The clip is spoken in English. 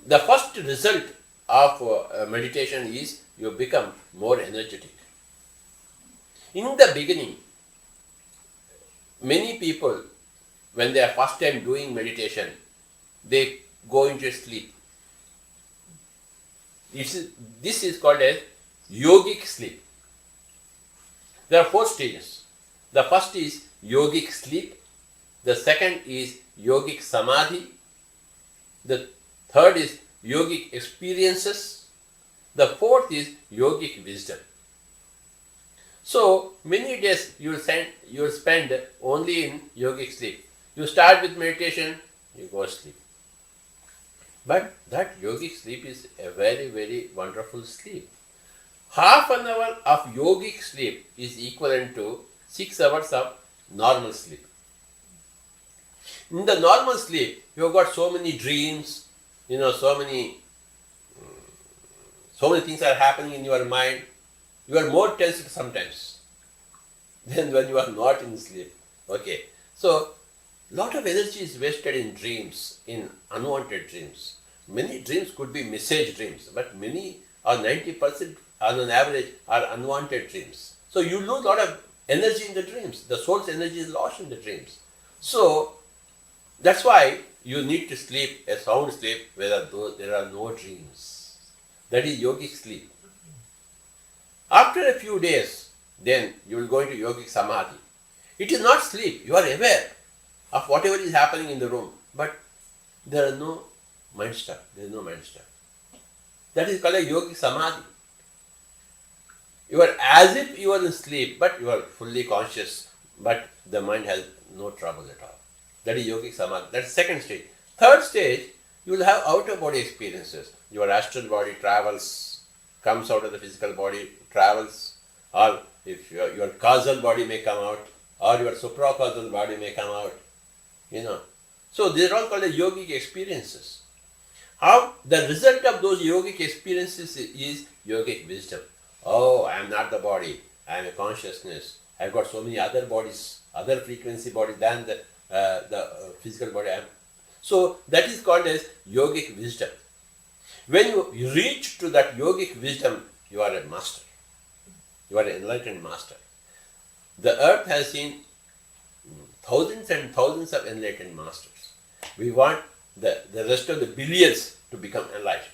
The first result of meditation is you become more energetic. In the beginning, many people, when they are first time doing meditation, they go into sleep. This is called as yogic sleep. There are 4 stages. The first is yogic sleep. The second is yogic samadhi. The third is yogic experiences. The fourth is yogic wisdom. So many days you will spend only in yogic sleep. You start with meditation, you go sleep. But that yogic sleep is a very, very wonderful sleep. Half an hour of yogic sleep is equivalent to 6 hours of normal sleep. In the normal sleep, you have got so many dreams, so many things are happening in your mind. You are more tensed sometimes than when you are not in sleep. Okay, so lot of energy is wasted in dreams, in unwanted dreams. Many dreams could be message dreams, but many or 90% on an average are unwanted dreams. So you lose a lot of energy in the dreams. The soul's energy is lost in the dreams. So that's why you need to sleep a sound sleep where there are no dreams. That is yogic sleep. After a few days, then you will go into yogic samadhi. It is not sleep. You are aware of whatever is happening in the room, but there is no mind stuff. There is no mind stuff. That is called a yogic samadhi. You are as if you are in sleep, but you are fully conscious, but the mind has no trouble at all. That is yogic samadhi. That is second stage. Third stage, you will have outer body experiences. Your astral body travels, comes out of the physical body, travels, or if your causal body may come out, or your supracausal body may come out. So these are all called as yogic experiences. How the result of those yogic experiences is yogic wisdom. Oh, I am not the body. I am a consciousness. I have got so many other bodies, other frequency bodies than the physical body. So that is called as yogic wisdom. When you reach to that yogic wisdom, you are a master. You are an enlightened master. The earth has seen thousands and thousands of enlightened masters. We want the rest of the billions to become enlightened.